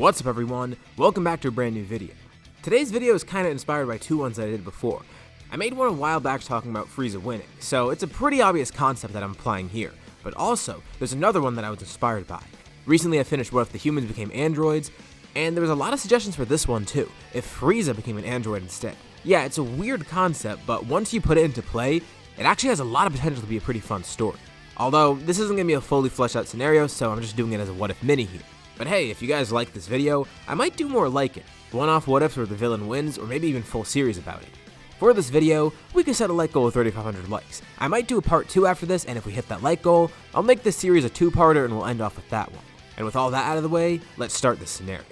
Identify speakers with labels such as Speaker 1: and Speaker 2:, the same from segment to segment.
Speaker 1: What's up everyone, welcome back to a brand new video. Today's video is kinda inspired by two ones that I did before. I made one a while back talking about Frieza winning, so it's a pretty obvious concept that I'm applying here, but also, there's another one that I was inspired by. Recently I finished What If the Humans Became Androids, and there was a lot of suggestions for this one too, if Frieza became an android instead. Yeah, it's a weird concept, but once you put it into play, it actually has a lot of potential to be a pretty fun story. Although, this isn't going to be a fully fleshed out scenario, so I'm just doing it as a what if mini here. But hey, if you guys like this video, I might do more like it. One-off what ifs where the villain wins, or maybe even full series about it. For this video, we can set a like goal of 3,500 likes. I might do a part 2 after this, and if we hit that like goal, I'll make this series a two-parter and we'll end off with that one. And with all that out of the way, let's start this scenario.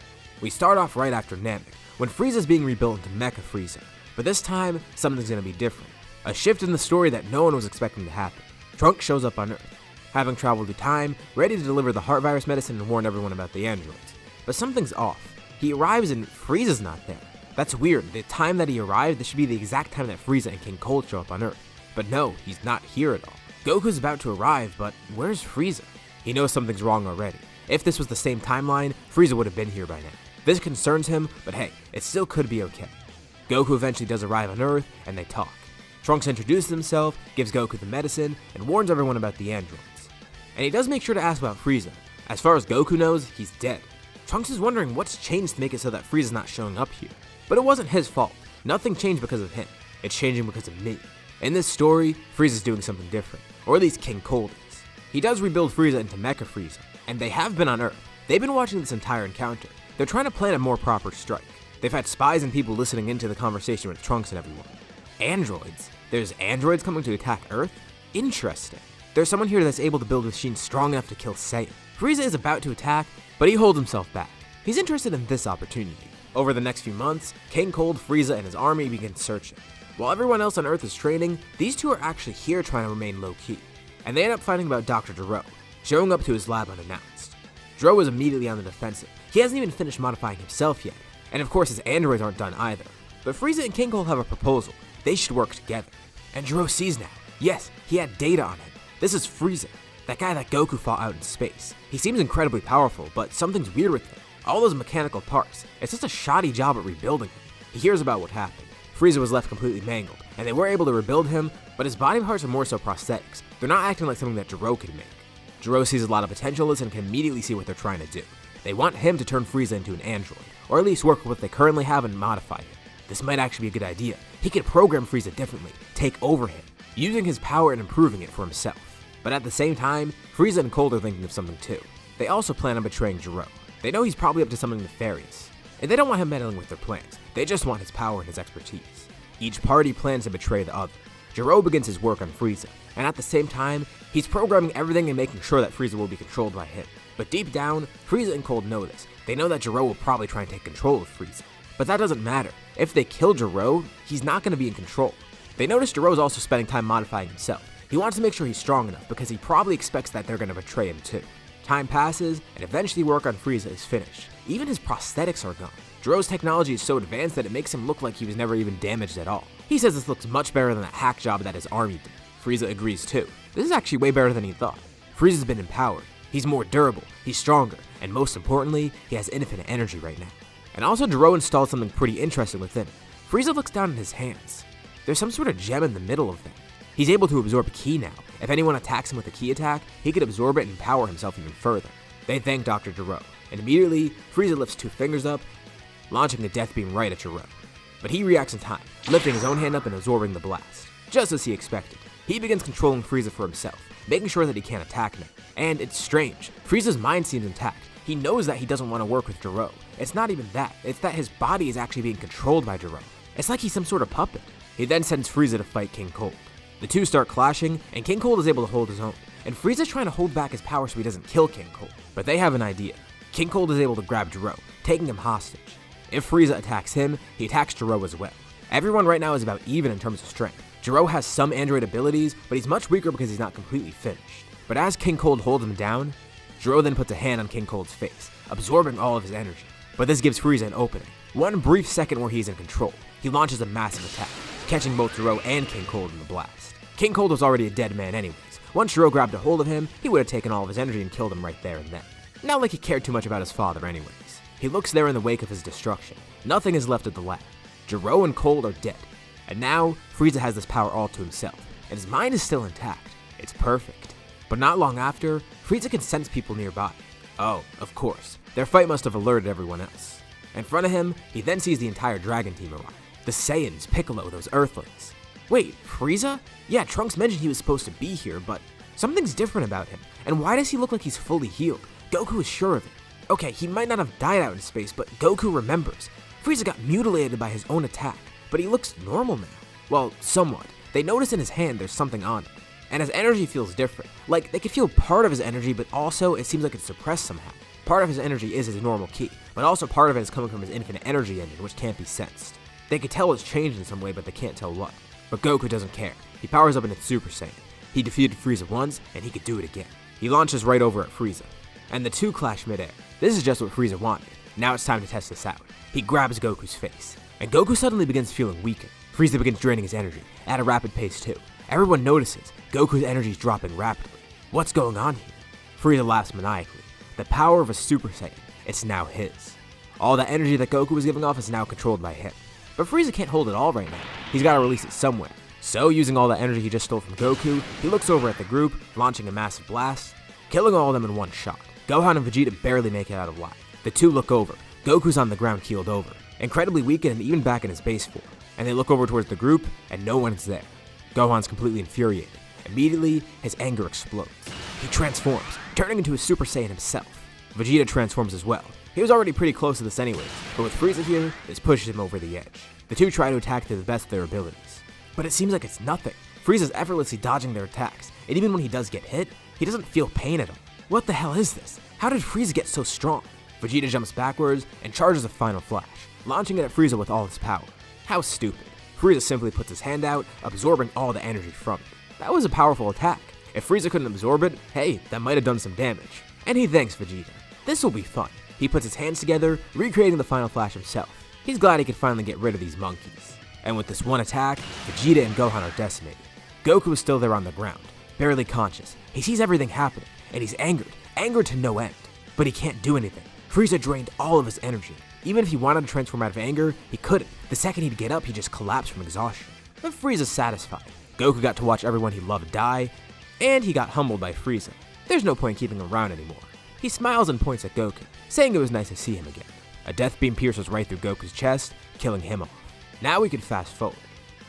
Speaker 1: We start off right after Namek, when Frieza's being rebuilt into Mecha Frieza. But this time, something's going to be different. A shift in the story that no one was expecting to happen. Trunks shows up on Earth, having traveled through time, ready to deliver the heart virus medicine and warn everyone about the androids. But something's off. He arrives and Frieza's not there. That's weird. The time that he arrived, this should be the exact time that Frieza and King Cold show up on Earth. But no, he's not here at all. Goku's about to arrive, but where's Frieza? He knows something's wrong already. If this was the same timeline, Frieza would have been here by now. This concerns him, but hey, it still could be okay. Goku eventually does arrive on Earth, and they talk. Trunks introduces himself, gives Goku the medicine, and warns everyone about the androids. And he does make sure to ask about Frieza. As far as Goku knows, he's dead. Trunks is wondering what's changed to make it so that Frieza's not showing up here. But it wasn't his fault. Nothing changed because of him. It's changing because of me. In this story, Frieza's doing something different. Or at least King Cold is. He does rebuild Frieza into Mecha Frieza. And they have been on Earth. They've been watching this entire encounter. They're trying to plan a more proper strike. They've had spies and people listening into the conversation with Trunks and everyone. Androids? There's androids coming to attack Earth? Interesting. There's someone here that's able to build machines strong enough to kill Saiyan. Frieza is about to attack, but he holds himself back. He's interested in this opportunity. Over the next few months, King Cold, Frieza, and his army begin searching. While everyone else on Earth is training, these two are actually here trying to remain low-key. And they end up finding about Dr. Gero, showing up to his lab unannounced. Gero is immediately on the defensive. He hasn't even finished modifying himself yet. And of course his androids aren't done either. But Frieza and King Cold have a proposal. They should work together. And Gero sees now. Yes, he had data on him. This is Frieza, that guy that Goku fought out in space. He seems incredibly powerful, but something's weird with him. All those mechanical parts, it's just a shoddy job at rebuilding him. He hears about what happened. Frieza was left completely mangled, and they were able to rebuild him, but his body parts are more so prosthetics. They're not acting like something that Gero can make. Gero sees a lot of potential in this and can immediately see what they're trying to do. They want him to turn Frieza into an android, or at least work with what they currently have and modify him. This might actually be a good idea. He could program Frieza differently, take over him, using his power and improving it for himself. But at the same time, Frieza and Cold are thinking of something too. They also plan on betraying Gero. They know he's probably up to something nefarious, and they don't want him meddling with their plans. They just want his power and his expertise. Each party plans to betray the other. Gero begins his work on Frieza, and at the same time, he's programming everything and making sure that Frieza will be controlled by him. But deep down, Frieza and Cold know this. They know that Gero will probably try and take control of Frieza. But that doesn't matter. If they kill Gero, he's not going to be in control. They notice Gero's also spending time modifying himself. He wants to make sure he's strong enough because he probably expects that they're going to betray him too. Time passes, and eventually work on Frieza is finished. Even his prosthetics are gone. Gero's technology is so advanced that it makes him look like he was never even damaged at all. He says this looks much better than that hack job that his army did. Frieza agrees too. This is actually way better than he thought. Frieza's been empowered. He's more durable, he's stronger, and most importantly, he has infinite energy right now. And also Gero installed something pretty interesting within it. Frieza looks down at his hands. There's some sort of gem in the middle of them. He's able to absorb ki now. If anyone attacks him with a ki attack, he could absorb it and empower himself even further. They thank Dr. Gero, and immediately, Frieza lifts two fingers up, launching a death beam right at Gero. But he reacts in time, lifting his own hand up and absorbing the blast. Just as he expected, he begins controlling Frieza for himself, making sure that he can't attack him. And it's strange, Frieza's mind seems intact. He knows that he doesn't want to work with Gero. It's not even that, it's that his body is actually being controlled by Gero. It's like he's some sort of puppet. He then sends Frieza to fight King Cold. The two start clashing, and King Cold is able to hold his own, and Frieza's trying to hold back his power so he doesn't kill King Cold. But they have an idea. King Cold is able to grab Gero, taking him hostage. If Frieza attacks him, he attacks Gero as well. Everyone right now is about even in terms of strength. Gero has some android abilities, but he's much weaker because he's not completely finished. But as King Cold holds him down, Gero then puts a hand on King Cold's face, absorbing all of his energy. But this gives Frieza an opening. One brief second where he's in control, he launches a massive attack, catching both Gero and King Cold in the blast. King Cold was already a dead man anyways. Once Gero grabbed a hold of him, he would have taken all of his energy and killed him right there and then. Not like he cared too much about his father anyways. He looks there in the wake of his destruction. Nothing is left of the lab. Gero and Cold are dead. And now, Frieza has this power all to himself, and his mind is still intact. It's perfect. But not long after, Frieza can sense people nearby. Oh, of course, their fight must have alerted everyone else. In front of him, he then sees the entire Dragon Team arrive. The Saiyans, Piccolo, those Earthlings. Wait, Frieza? Yeah, Trunks mentioned he was supposed to be here, but something's different about him. And why does he look like he's fully healed? Goku is sure of it. Okay, he might not have died out in space, but Goku remembers. Frieza got mutilated by his own attack, but he looks normal now. Well, somewhat. They notice in his hand there's something on it, and his energy feels different. Like, they could feel part of his energy, but also it seems like it's suppressed somehow. Part of his energy is his normal ki, but also part of it is coming from his infinite energy engine, which can't be sensed. They could tell it's changed in some way, but they can't tell what. But Goku doesn't care. He powers up into Super Saiyan. He defeated Frieza once, and he could do it again. He launches right over at Frieza, and the two clash midair. This is just what Frieza wanted. Now it's time to test this out. He grabs Goku's face, and Goku suddenly begins feeling weaker. Frieza begins draining his energy, at a rapid pace too. Everyone notices Goku's energy is dropping rapidly. What's going on here? Frieza laughs maniacally. The power of a Super Saiyan, it's now his. All the energy that Goku was giving off is now controlled by him. But Frieza can't hold it all right now. He's got to release it somewhere. So, using all the energy he just stole from Goku, he looks over at the group, launching a massive blast, killing all of them in one shot. Gohan and Vegeta barely make it out alive. The two look over. Goku's on the ground keeled over, incredibly weakened and even back in his base form. And they look over towards the group, and no one's there. Gohan's completely infuriated. Immediately, his anger explodes. He transforms, turning into a Super Saiyan himself. Vegeta transforms as well. He was already pretty close to this anyways, but with Frieza here, this pushes him over the edge. The two try to attack to the best of their abilities. But it seems like it's nothing. Frieza's effortlessly dodging their attacks, and even when he does get hit, he doesn't feel pain at all. What the hell is this? How did Frieza get so strong? Vegeta jumps backwards and charges a final flash, launching it at Frieza with all his power. How stupid. Frieza simply puts his hand out, absorbing all the energy from it. That was a powerful attack. If Frieza couldn't absorb it, hey, that might have done some damage. And he thanks Vegeta. This will be fun. He puts his hands together, recreating the final flash himself. He's glad he could finally get rid of these monkeys. And with this one attack, Vegeta and Gohan are decimated. Goku is still there on the ground, barely conscious. He sees everything happening, and he's angered to no end. But he can't do anything. Frieza drained all of his energy. Even if he wanted to transform out of anger, he couldn't. The second he'd get up, he just collapsed from exhaustion. But Frieza's satisfied. Goku got to watch everyone he loved die, and he got humbled by Frieza. There's no point keeping him around anymore. He smiles and points at Goku, saying it was nice to see him again. A death beam pierces right through Goku's chest, killing him off. Now we can fast forward.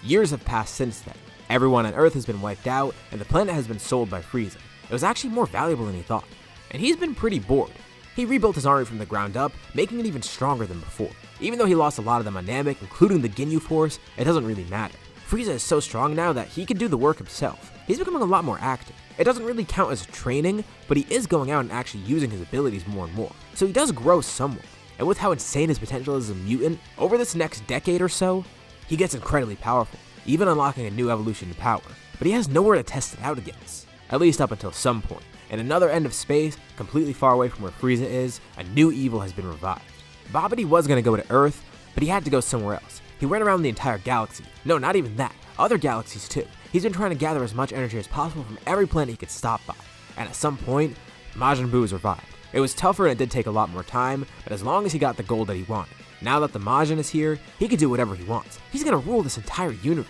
Speaker 1: Years have passed since then. Everyone on Earth has been wiped out, and the planet has been sold by Frieza. It was actually more valuable than he thought, and he's been pretty bored. He rebuilt his army from the ground up, making it even stronger than before. Even though he lost a lot of them on Namek, including the Ginyu Force, it doesn't really matter. Frieza is so strong now that he can do the work himself. He's becoming a lot more active. It doesn't really count as training, but he is going out and actually using his abilities more and more, so he does grow somewhat. And with how insane his potential is as a mutant, over this next decade or so, he gets incredibly powerful, even unlocking a new evolution in power. But he has nowhere to test it out against, at least up until some point. In another end of space, completely far away from where Frieza is, a new evil has been revived. Babidi was going to go to Earth, but he had to go somewhere else. He went around the entire galaxy. No, not even that. Other galaxies too. He's been trying to gather as much energy as possible from every planet he could stop by. And at some point, Majin Buu was revived. It was tougher and it did take a lot more time, but as long as he got the gold that he wanted. Now that the Majin is here, he can do whatever he wants. He's gonna rule this entire universe.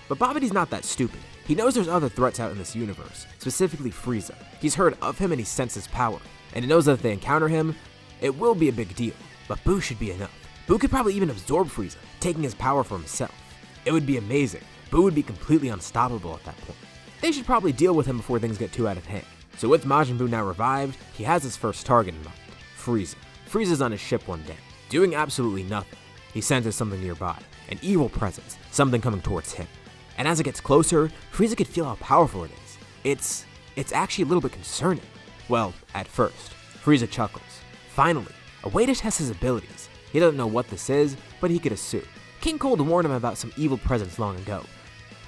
Speaker 1: But Babidi's not that stupid. He knows there's other threats out in this universe, specifically Frieza. He's heard of him and he senses power. And he knows that if they encounter him, it will be a big deal. But Buu should be enough. Buu could probably even absorb Frieza, taking his power for himself. It would be amazing. Buu would be completely unstoppable at that point. They should probably deal with him before things get too out of hand. So with Majin Buu now revived, he has his first target in mind, Frieza. Frieza's on his ship one day, doing absolutely nothing. He senses something nearby, an evil presence, something coming towards him. And as it gets closer, Frieza could feel how powerful it is. It's actually a little bit concerning. Well, at first. Frieza chuckles. Finally, a way to test his abilities. He doesn't know what this is, but he could assume. King Cold warned him about some evil presence long ago.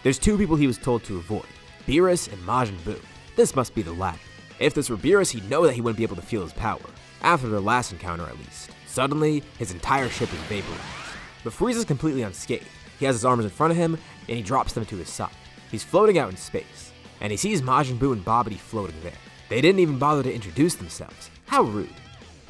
Speaker 1: There's two people he was told to avoid, Beerus and Majin Buu. This must be the latter. If this were Beerus, he'd know that he wouldn't be able to feel his power, after their last encounter at least. Suddenly, his entire ship is vaporized. But Frieza's completely unscathed. He has his arms in front of him, and he drops them to his side. He's floating out in space, and he sees Majin Buu and Babidi floating there. They didn't even bother to introduce themselves. How rude.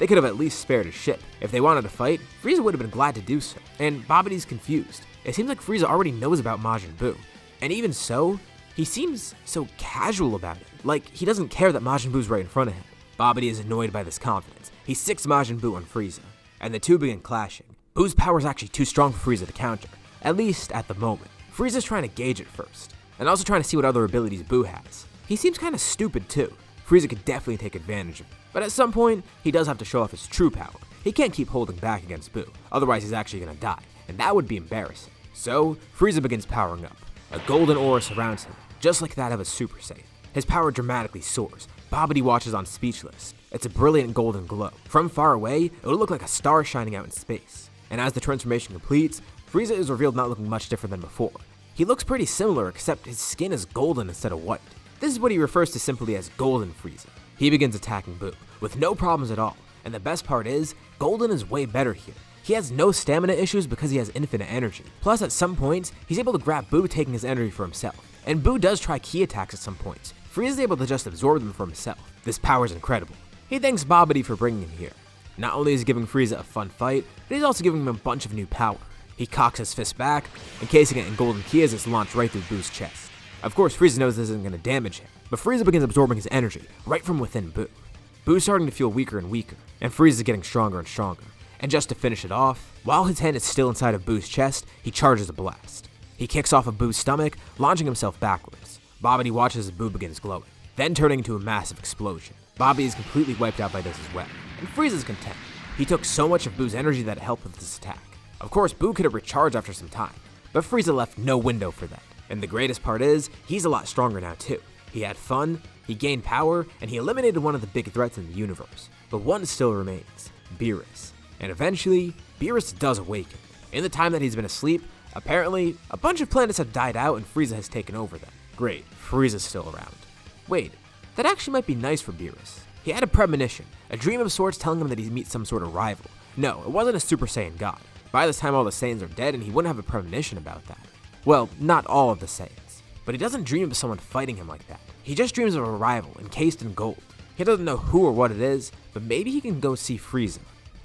Speaker 1: They could have at least spared his ship. If they wanted to fight, Frieza would have been glad to do so. And Babidi's confused. It seems like Frieza already knows about Majin Buu. And even so, he seems so casual about it. Like he doesn't care that Majin Buu's right in front of him. Babidi is annoyed by this confidence. He sicks Majin Buu on Frieza, and the two begin clashing. Buu's power is actually too strong for Frieza to counter, at least at the moment. Frieza's trying to gauge it first, and also trying to see what other abilities Buu has. He seems kind of stupid too. Frieza could definitely take advantage of it, but at some point, he does have to show off his true power. He can't keep holding back against Buu, otherwise he's actually gonna die, and that would be embarrassing. So, Frieza begins powering up. A golden aura surrounds him, just like that of a Super Saiyan. His power dramatically soars. Babidi watches on speechless. It's a brilliant golden glow. From far away, it would look like a star shining out in space. And as the transformation completes, Frieza is revealed not looking much different than before. He looks pretty similar, except his skin is golden instead of white. This is what he refers to simply as Golden Frieza. He begins attacking Buu, with no problems at all. And the best part is, Golden is way better here. He has no stamina issues because he has infinite energy. Plus, at some points, he's able to grab Buu, taking his energy for himself. And Buu does try ki attacks at some points. Frieza is able to just absorb them for himself. This power is incredible. He thanks Babidi for bringing him here. Not only is he giving Frieza a fun fight, but he's also giving him a bunch of new power. He cocks his fist back, encasing it in golden ki as it's launched right through Buu's chest. Of course, Frieza knows this isn't going to damage him, but Frieza begins absorbing his energy right from within Buu. Buu's starting to feel weaker and weaker, and Frieza's getting stronger and stronger. And just to finish it off, while his hand is still inside of Buu's chest, he charges a blast. He kicks off of Buu's stomach, launching himself backwards. Babidi watches as Buu begins glowing, then turning into a massive explosion. Babidi is completely wiped out by this as well, and Frieza's content. He took so much of Buu's energy that it helped with this attack. Of course, Buu could have recharged after some time, but Frieza left no window for that. And the greatest part is, he's a lot stronger now too. He had fun, he gained power, and he eliminated one of the big threats in the universe. But one still remains, Beerus. And eventually, Beerus does awaken. In the time that he's been asleep, apparently, a bunch of planets have died out and Frieza has taken over them. Great, Frieza's still around. Wait, that actually might be nice for Beerus. He had a premonition, a dream of sorts telling him that he'd meet some sort of rival. No, it wasn't a Super Saiyan god. By this time all the Saiyans are dead and he wouldn't have a premonition about that. Well, not all of the Saiyans. But he doesn't dream of someone fighting him like that. He just dreams of a rival encased in gold. He doesn't know who or what it is, but maybe he can go see Frieza.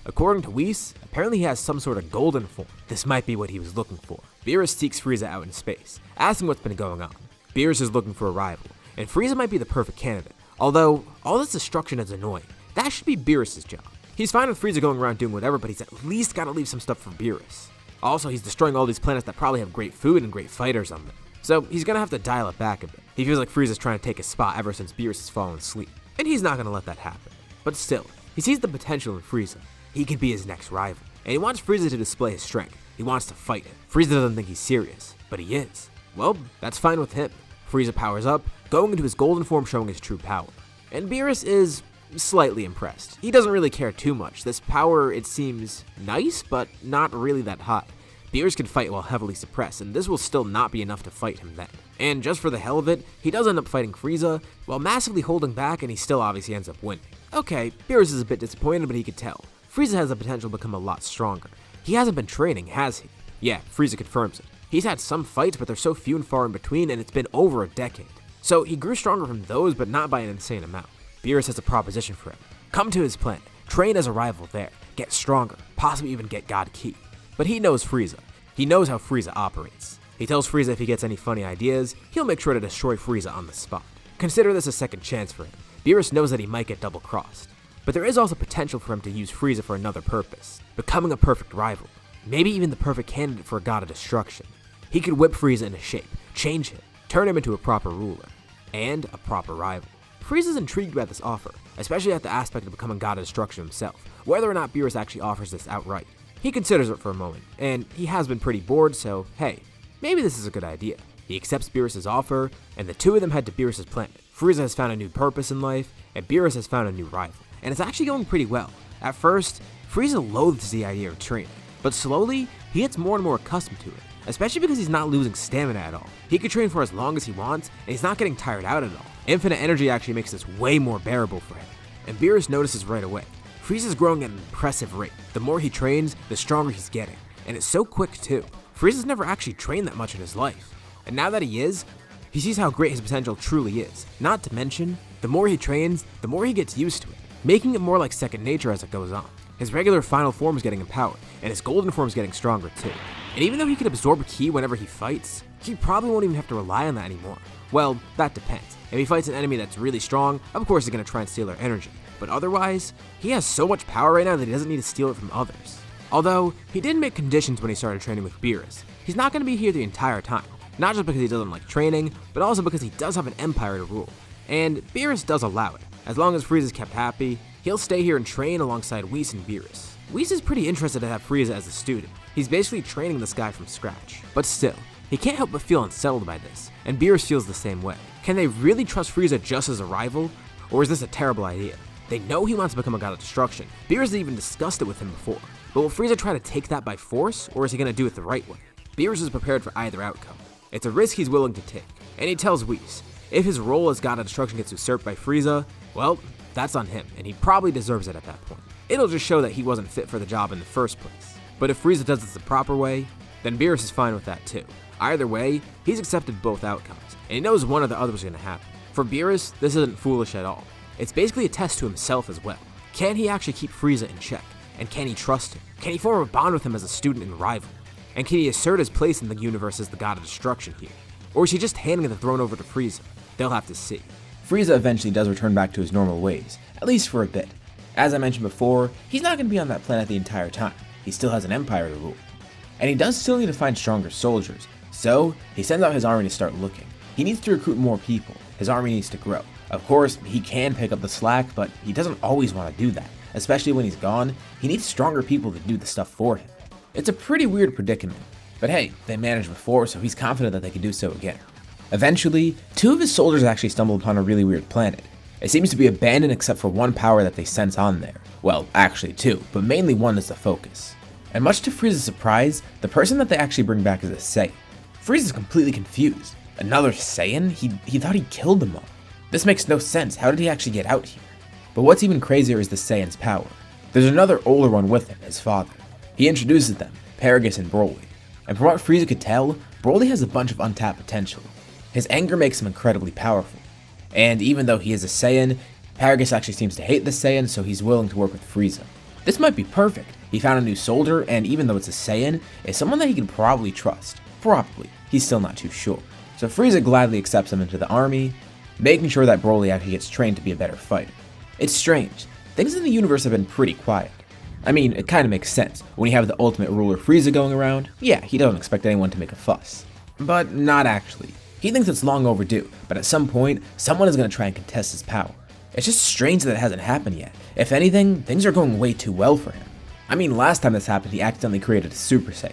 Speaker 1: According to Whis, apparently he has some sort of golden form. This might be what he was looking for. Beerus seeks Frieza out in space, asking what's been going on. Beerus is looking for a rival, and Frieza might be the perfect candidate. Although, all this destruction is annoying. That should be Beerus' job. He's fine with Frieza going around doing whatever, but he's at least gotta leave some stuff for Beerus. Also, he's destroying all these planets that probably have great food and great fighters on them. So he's gonna have to dial it back a bit. He feels like Frieza's trying to take his spot ever since Beerus has fallen asleep. And he's not gonna let that happen. But still, he sees the potential in Frieza. He could be his next rival. And he wants Frieza to display his strength. He wants to fight him. Frieza doesn't think he's serious, but he is. Well, that's fine with him. Frieza powers up, going into his golden form showing his true power. And Beerus is slightly impressed. He doesn't really care too much. This power, it seems nice, but not really that high. Beerus can fight while heavily suppressed, and this will still not be enough to fight him then. And just for the hell of it, he does end up fighting Frieza, while massively holding back, and he still obviously ends up winning. Okay, Beerus is a bit disappointed, but he could tell. Frieza has the potential to become a lot stronger. He hasn't been training, has he? Yeah, Frieza confirms it. He's had some fights, but they're so few and far in between, and it's been over a decade. So he grew stronger from those, but not by an insane amount. Beerus has a proposition for him. Come to his planet, train as a rival there, get stronger, possibly even get God Ki. But he knows Frieza. He knows how Frieza operates. He tells Frieza if he gets any funny ideas, he'll make sure to destroy Frieza on the spot. Consider this a second chance for him. Beerus knows that he might get double-crossed. But there is also potential for him to use Frieza for another purpose, becoming a perfect rival. Maybe even the perfect candidate for a god of destruction. He could whip Frieza into shape, change him, turn him into a proper ruler, and a proper rival. Frieza's intrigued by this offer, especially at the aspect of becoming god of destruction himself, whether or not Beerus actually offers this outright. He considers it for a moment, and he has been pretty bored, so hey, maybe this is a good idea. He accepts Beerus' offer, and the two of them head to Beerus' planet. Frieza has found a new purpose in life, and Beerus has found a new rival. And it's actually going pretty well. At first, Frieza loathes the idea of training, but slowly, he gets more and more accustomed to it, especially because he's not losing stamina at all. He can train for as long as he wants, and he's not getting tired out at all. Infinite energy actually makes this way more bearable for him, and Beerus notices right away. Frieza's growing at an impressive rate. The more he trains, the stronger he's getting, and it's so quick too. Frieza's never actually trained that much in his life, and now that he is, he sees how great his potential truly is. Not to mention, the more he trains, the more he gets used to it. making it more like second nature as it goes on. His regular final form is getting empowered, and his golden form is getting stronger too. And even though he can absorb ki whenever he fights, he probably won't even have to rely on that anymore. Well, that depends. If he fights an enemy that's really strong, of course he's going to try and steal their energy. But otherwise, he has so much power right now that he doesn't need to steal it from others. Although, he did make conditions when he started training with Beerus. He's not going to be here the entire time. Not just because he doesn't like training, but also because he does have an empire to rule. And Beerus does allow it. As long as Frieza's kept happy, he'll stay here and train alongside Whis and Beerus. Whis is pretty interested to have Frieza as a student. He's basically training this guy from scratch. But still, he can't help but feel unsettled by this, and Beerus feels the same way. Can they really trust Frieza just as a rival, or is this a terrible idea? They know he wants to become a god of destruction. Beerus has even discussed it with him before. But will Frieza try to take that by force, or is he going to do it the right way? Beerus is prepared for either outcome. It's a risk he's willing to take, and he tells Whis, if his role as god of destruction gets usurped by Frieza, well, that's on him, and he probably deserves it at that point. It'll just show that he wasn't fit for the job in the first place. But if Frieza does this the proper way, then Beerus is fine with that too. Either way, he's accepted both outcomes, and he knows one or the other is going to happen. For Beerus, this isn't foolish at all. It's basically a test to himself as well. Can he actually keep Frieza in check? And can he trust him? Can he form a bond with him as a student and rival? And can he assert his place in the universe as the god of destruction here? Or is he just handing the throne over to Frieza? They'll have to see. Frieza eventually does return back to his normal ways, at least for a bit. As I mentioned before, he's not going to be on that planet the entire time. He still has an empire to rule. And he does still need to find stronger soldiers, so he sends out his army to start looking. He needs to recruit more people. His army needs to grow. Of course, he can pick up the slack, but he doesn't always want to do that. Especially when he's gone, he needs stronger people to do the stuff for him. It's a pretty weird predicament, but hey, they managed before, so he's confident that they can do so again. Eventually, two of his soldiers actually stumble upon a really weird planet. It seems to be abandoned except for one power that they sense on there. Well, actually two, but mainly one is the focus. And much to Frieza's surprise, the person that they actually bring back is a Saiyan. Frieza's completely confused. Another Saiyan? He thought he killed them all. This makes no sense. How did he actually get out here? But what's even crazier is the Saiyan's power. There's another older one with him, his father. He introduces them, Paragus and Broly. And from what Frieza could tell, Broly has a bunch of untapped potential. His anger makes him incredibly powerful. And even though he is a Saiyan, Paragus actually seems to hate the Saiyan, so he's willing to work with Frieza. This might be perfect. He found a new soldier, and even though it's a Saiyan, it's someone that he can probably trust. Probably. He's still not too sure. So Frieza gladly accepts him into the army, making sure that Broly actually gets trained to be a better fighter. It's strange. Things in the universe have been pretty quiet. I mean, it kinda makes sense. When you have the ultimate ruler Frieza going around, yeah, he doesn't expect anyone to make a fuss. But not actually. He thinks it's long overdue, but at some point, someone is gonna try and contest his power. It's just strange that it hasn't happened yet. If anything, things are going way too well for him. I mean, last time this happened, he accidentally created a Super Saiyan.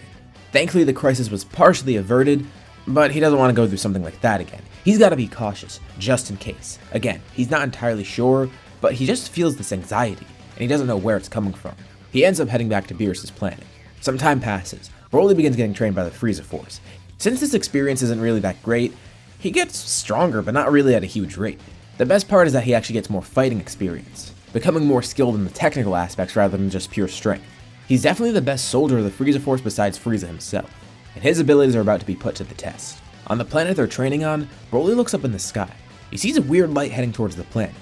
Speaker 1: Thankfully, the crisis was partially averted, but he doesn't want to go through something like that again. He's got to be cautious, just in case. Again, he's not entirely sure, but he just feels this anxiety, and he doesn't know where it's coming from. He ends up heading back to Beerus' planet. Some time passes. Broly begins getting trained by the Frieza Force. Since this experience isn't really that great, he gets stronger, but not really at a huge rate. The best part is that he actually gets more fighting experience, becoming more skilled in the technical aspects rather than just pure strength. He's definitely the best soldier of the Frieza Force besides Frieza himself, and his abilities are about to be put to the test. On the planet they're training on, Broly looks up in the sky. He sees a weird light heading towards the planet.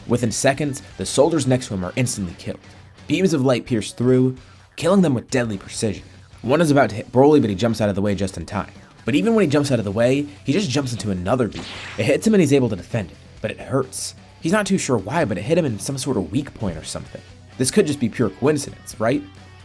Speaker 1: Within seconds, the soldiers next to him are instantly killed. Beams of light pierce through, killing them with deadly precision. One is about to hit Broly, but he jumps out of the way just in time. But even when he jumps out of the way, he just jumps into another beam. It hits him and he's able to defend it, but it hurts. He's not too sure why, but it hit him in some sort of weak point or something. This could just be pure coincidence, right?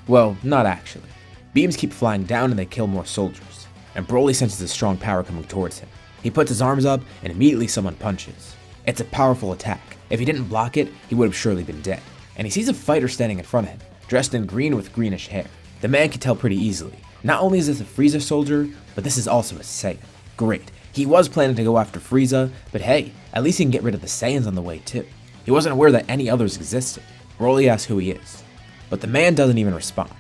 Speaker 1: Well, not actually. Beams keep flying down and they kill more soldiers. And Broly senses a strong power coming towards him. He puts his arms up and immediately someone punches. It's a powerful attack. If he didn't block it, he would have surely been dead. And he sees a fighter standing in front of him, dressed in green with greenish hair. The man can tell pretty easily. Not only is this a Frieza soldier, but this is also a Saiyan. Great. He was planning to go after Frieza, but hey, at least he can get rid of the Saiyans on the way too. He wasn't aware that any others existed. Broly asks who he is, but the man doesn't even respond.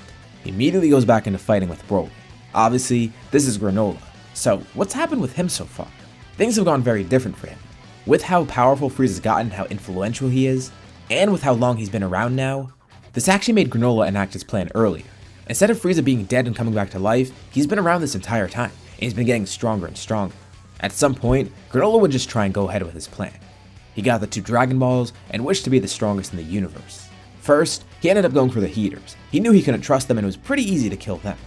Speaker 1: He immediately goes back into fighting with Broly. Obviously, this is Granolah. So, what's happened with him so far? Things have gone very different for him. With how powerful Frieza's gotten, how influential he is, and with how long he's been around now, this actually made Granolah enact his plan earlier. Instead of Frieza being dead and coming back to life, he's been around this entire time, and he's been getting stronger and stronger. At some point, Granolah would just try and go ahead with his plan. He got the 2 Dragon Balls and wished to be the strongest in the universe. First, he ended up going for the heaters. He knew he couldn't trust them and it was pretty easy to kill them.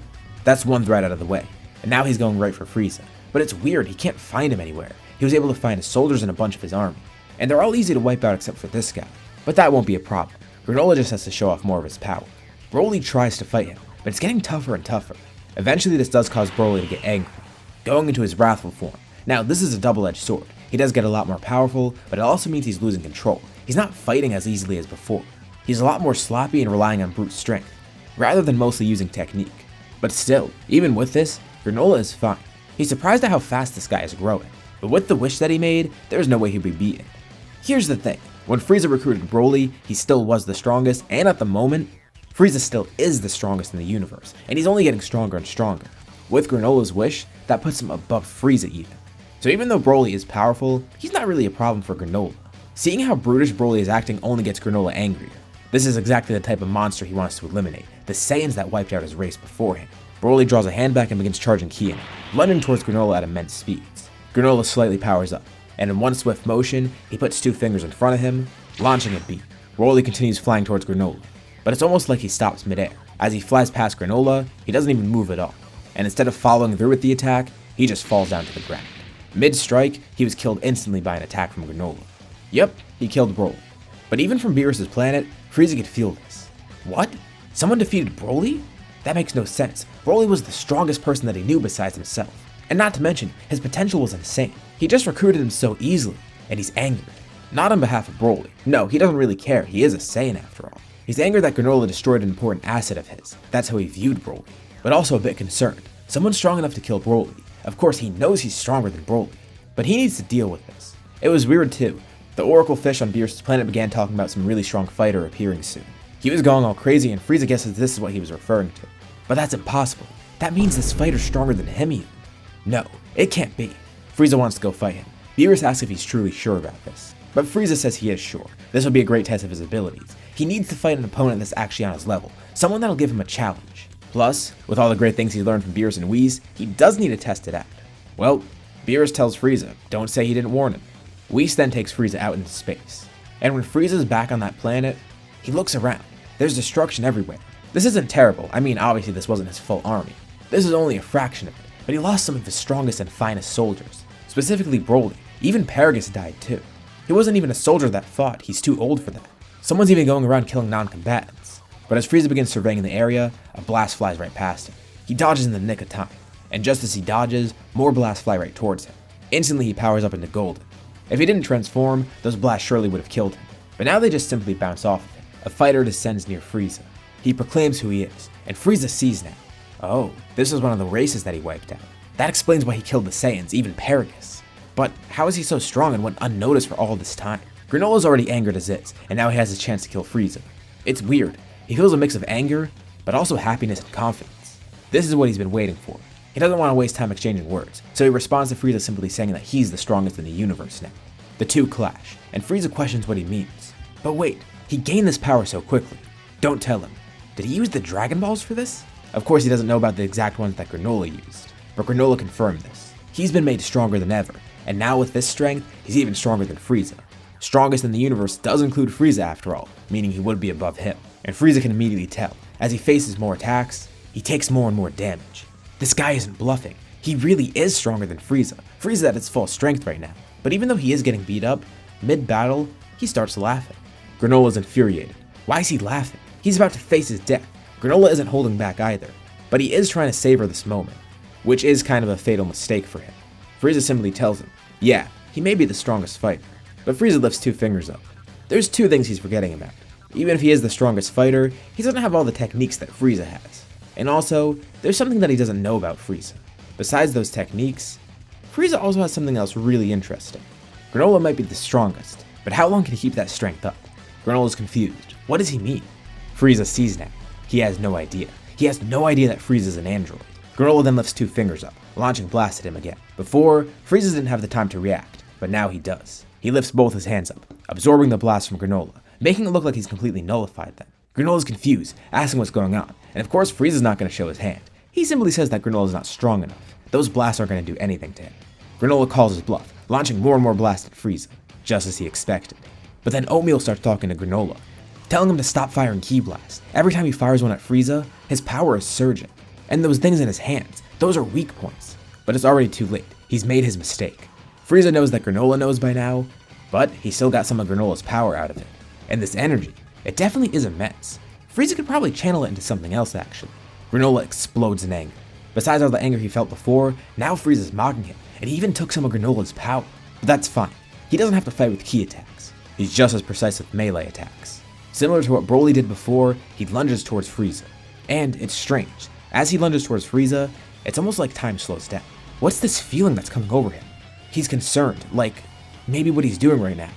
Speaker 1: That's one threat out of the way, and now he's going right for Frieza. But it's weird, he can't find him anywhere. He was able to find his soldiers and a bunch of his army, and they're all easy to wipe out except for this guy. But that won't be a problem. Granolah just has to show off more of his power. Broly tries to fight him, but it's getting tougher and tougher. Eventually this does cause Broly to get angry, going into his wrathful form. Now this is a double-edged sword. He does get a lot more powerful, but it also means he's losing control. He's not fighting as easily as before. He's a lot more sloppy and relying on brute strength, rather than mostly using technique. But still, even with this, Granolah is fine. He's surprised at how fast this guy is growing, but with the wish that he made, there's no way he'd be beaten. Here's the thing, when Frieza recruited Broly, he still was the strongest, and at the moment, Frieza still is the strongest in the universe, and he's only getting stronger and stronger. With Granolah's wish, that puts him above Frieza even. So even though Broly is powerful, he's not really a problem for Granolah. Seeing how brutish Broly is acting only gets Granolah angrier. This is exactly the type of monster he wants to eliminate, the Saiyans that wiped out his race before him. Broly draws a hand back and begins charging ki in it, blending towards Granolah at immense speeds. Granolah slightly powers up, and in one swift motion, he puts 2 fingers in front of him, launching a beat. Broly continues flying towards Granolah, but it's almost like he stops midair. As he flies past Granolah, he doesn't even move at all, and instead of following through with the attack, he just falls down to the ground. Mid-strike, he was killed instantly by an attack from Granolah. Yep, he killed Broly. But even from Beerus' planet, Frieza could feel this. What? Someone defeated Broly? That makes no sense. Broly was the strongest person that he knew besides himself. And not to mention, his potential was insane. He just recruited him so easily, and he's angered. Not on behalf of Broly. No, he doesn't really care. He is a Saiyan after all. He's angered that Granolah destroyed an important asset of his. That's how he viewed Broly. But also a bit concerned. Someone strong enough to kill Broly. Of course, he knows he's stronger than Broly. But he needs to deal with this. It was weird too. The Oracle Fish on Beerus' planet began talking about some really strong fighter appearing soon. He was going all crazy and Frieza guesses this is what he was referring to. But that's impossible. That means this fighter's stronger than him even. No, it can't be. Frieza wants to go fight him. Beerus asks if he's truly sure about this. But Frieza says he is sure. This will be a great test of his abilities. He needs to fight an opponent that's actually on his level. Someone that'll give him a challenge. Plus, with all the great things he learned from Beerus and Whis, he does need to test it out. Well, Beerus tells Frieza, don't say he didn't warn him. Whis then takes Frieza out into space. And when Frieza's back on that planet, he looks around. There's destruction everywhere. This isn't terrible. I mean, obviously this wasn't his full army. This is only a fraction of it, but he lost some of his strongest and finest soldiers. Specifically Broly. Even Paragus died too. He wasn't even a soldier that fought, he's too old for that. Someone's even going around killing non-combatants. But as Frieza begins surveying the area, a blast flies right past him. He dodges in the nick of time. And just as he dodges, more blasts fly right towards him. Instantly he powers up into golden. If he didn't transform, those blasts surely would have killed him. But now they just simply bounce off of him. A fighter descends near Frieza. He proclaims who he is, and Frieza sees now. Oh, this was one of the races that he wiped out. That explains why he killed the Saiyans, even Paragus. But how is he so strong and went unnoticed for all this time? Granolah's already angered as is, and now he has his chance to kill Frieza. It's weird. He feels a mix of anger, but also happiness and confidence. This is what he's been waiting for. He doesn't want to waste time exchanging words, so he responds to Frieza simply saying that he's the strongest in the universe now. The two clash, and Frieza questions what he means. But wait, he gained this power so quickly. Don't tell him. Did he use the Dragon Balls for this? Of course he doesn't know about the exact ones that Granolah used, but Granolah confirmed this. He's been made stronger than ever, and now with this strength, he's even stronger than Frieza. Strongest in the universe does include Frieza after all, meaning he would be above him. And Frieza can immediately tell. As he faces more attacks, he takes more and more damage. This guy isn't bluffing. He really is stronger than Frieza. Frieza's at its full strength right now. But even though he is getting beat up, mid-battle, he starts laughing. Granolah's infuriated. Why is he laughing? He's about to face his death. Granolah isn't holding back either, but he is trying to savor this moment, which is kind of a fatal mistake for him. Frieza simply tells him, yeah, he may be the strongest fighter, but Frieza lifts two fingers up. There's two things he's forgetting about. Even if he is the strongest fighter, he doesn't have all the techniques that Frieza has. And also, there's something that he doesn't know about Frieza. Besides those techniques, Frieza also has something else really interesting. Granolah might be the strongest, but how long can he keep that strength up? Granolah's confused. What does he mean? Frieza sees now. He has no idea. He has no idea that Frieza's an android. Granolah then lifts two fingers up, launching blasts at him again. Before, Frieza didn't have the time to react, but now he does. He lifts both his hands up, absorbing the blast from Granolah, making it look like he's completely nullified them. Granolah's confused, asking what's going on, and of course Frieza's not going to show his hand. He simply says that Granolah's not strong enough. Those blasts aren't going to do anything to him. Granolah calls his bluff, launching more and more blasts at Frieza. just as he expected. But then Oatmeal starts talking to Granolah, telling him to stop firing Ki Blasts. Every time he fires one at Frieza, his power is surging. And those things in his hands, those are weak points. But it's already too late. He's made his mistake. Frieza knows that Granolah knows by now, but he still got some of Granolah's power out of it. And this energy, it definitely is immense. Frieza could probably channel it into something else actually. Granolah explodes in anger. Besides all the anger he felt before, now Frieza's mocking him, and he even took some of Granolah's power. But that's fine. He doesn't have to fight with ki attacks. He's just as precise with melee attacks. Similar to what Broly did before, he lunges towards Frieza. And it's strange. As he lunges towards Frieza, it's almost like time slows down. What's this feeling that's coming over him? He's concerned, like maybe what he's doing right now.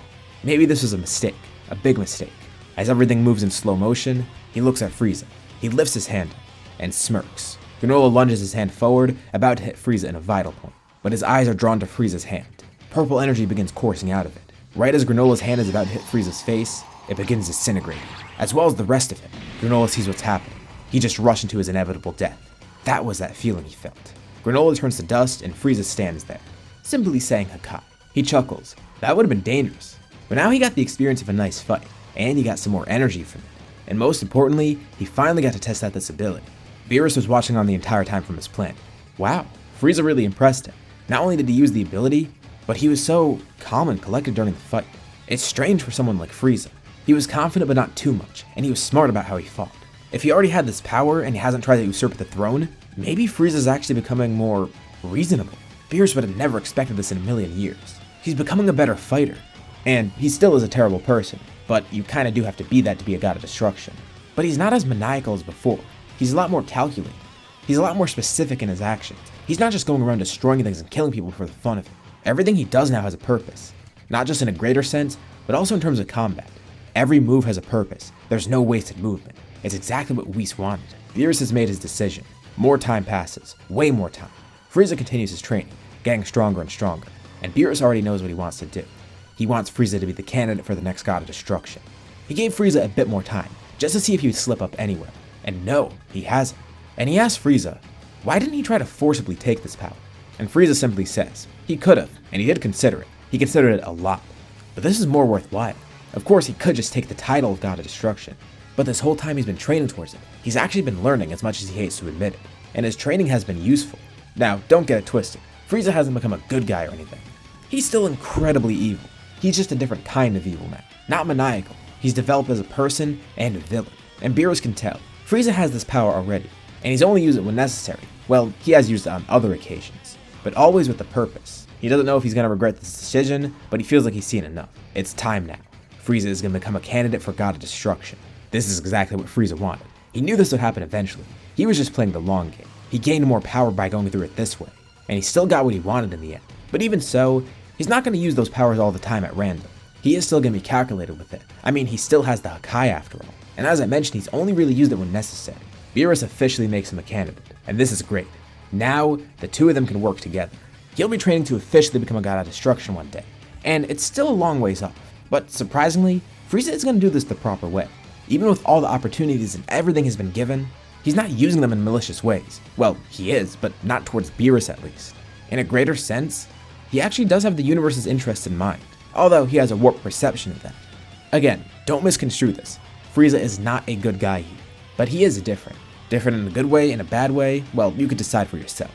Speaker 1: Maybe this was a mistake, a big mistake. As everything moves in slow motion, he looks at Frieza. He lifts his hand up and smirks. Granolah lunges his hand forward, about to hit Frieza in a vital point. But his eyes are drawn to Frieza's hand. Purple energy begins coursing out of it. Right as Granolah's hand is about to hit Frieza's face, it begins disintegrating, as well as the rest of him. Granolah sees what's happening. He just rushed into his inevitable death. That was that feeling he felt. Granolah turns to dust and Frieza stands there, simply saying Hakai. He chuckles. That would have been dangerous. But now he got the experience of a nice fight, and he got some more energy from it. And most importantly, he finally got to test out this ability. Beerus was watching on the entire time from his planet. Wow, Frieza really impressed him. Not only did he use the ability, but he was so calm and collected during the fight. It's strange for someone like Frieza. He was confident but not too much, and he was smart about how he fought. If he already had this power and he hasn't tried to usurp the throne, maybe Frieza's actually becoming more reasonable. Beerus would have never expected this in a million years. He's becoming a better fighter. And he still is a terrible person, but you kinda do have to be that to be a god of destruction. But he's not as maniacal as before. He's a lot more calculated. He's a lot more specific in his actions. He's not just going around destroying things and killing people for the fun of it. Everything he does now has a purpose. Not just in a greater sense, but also in terms of combat. Every move has a purpose. There's no wasted movement. It's exactly what Whis wanted. Beerus has made his decision. More time passes. Way more time. Frieza continues his training, getting stronger and stronger. And Beerus already knows what he wants to do. He wants Frieza to be the candidate for the next god of destruction. He gave Frieza a bit more time, just to see if he would slip up anywhere. And no, he hasn't. And he asked Frieza, why didn't he try to forcibly take this power? And Frieza simply says, he could have, and he did consider it. He considered it a lot. But this is more worthwhile. Of course, he could just take the title of God of Destruction. But this whole time he's been training towards it. He's actually been learning as much as he hates to admit it. And his training has been useful. Now, don't get it twisted. Frieza hasn't become a good guy or anything. He's still incredibly evil. He's just a different kind of evil now. Not maniacal. He's developed as a person and a villain. And Beerus can tell. Frieza has this power already. And he's only used it when necessary. Well, he has used it on other occasions. But always with a purpose. He doesn't know if he's going to regret this decision, but he feels like he's seen enough. It's time now. Frieza is going to become a candidate for God of Destruction. This is exactly what Frieza wanted. He knew this would happen eventually. He was just playing the long game. He gained more power by going through it this way. And he still got what he wanted in the end. But even so, he's not going to use those powers all the time at random. He is still going to be calculated with it. I mean, he still has the Hakai after all. And as I mentioned, he's only really used it when necessary. Beerus officially makes him a candidate. And this is great. Now, the two of them can work together. He'll be training to officially become a god of destruction one day. And it's still a long ways off. But surprisingly, Frieza is going to do this the proper way. Even with all the opportunities and everything he's been given, he's not using them in malicious ways. Well, he is, but not towards Beerus at least. In a greater sense, he actually does have the universe's interest in mind, although he has a warped perception of that. Again, don't misconstrue this. Frieza is not a good guy here, but he is different. Different in a good way, in a bad way, well, you could decide for yourself.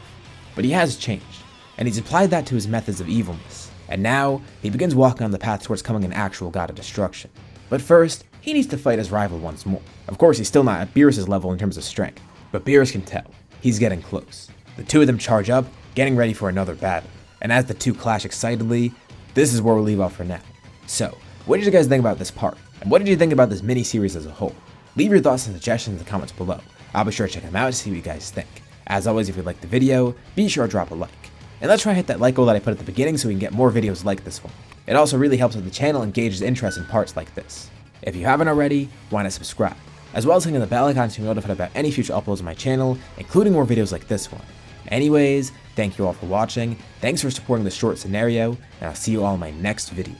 Speaker 1: But he has changed, and he's applied that to his methods of evilness. And now, he begins walking on the path towards becoming an actual god of destruction. But first, he needs to fight his rival once more. Of course, he's still not at Beerus' level in terms of strength, but Beerus can tell. He's getting close. The two of them charge up, getting ready for another battle. And as the two clash excitedly, this is where we'll leave off for now. So, what did you guys think about this part? And what did you think about this mini-series as a whole? Leave your thoughts and suggestions in the comments below. I'll be sure to check them out to see what you guys think. As always, if you liked the video, be sure to drop a like. And let's try to hit that like goal that I put at the beginning so we can get more videos like this one. It also really helps with the channel and gauges interest in parts like this. If you haven't already, why not subscribe? As well as hitting the bell icon to be notified about any future uploads on my channel, including more videos like this one. Anyways, thank you all for watching, thanks for supporting this short scenario, and I'll see you all in my next video.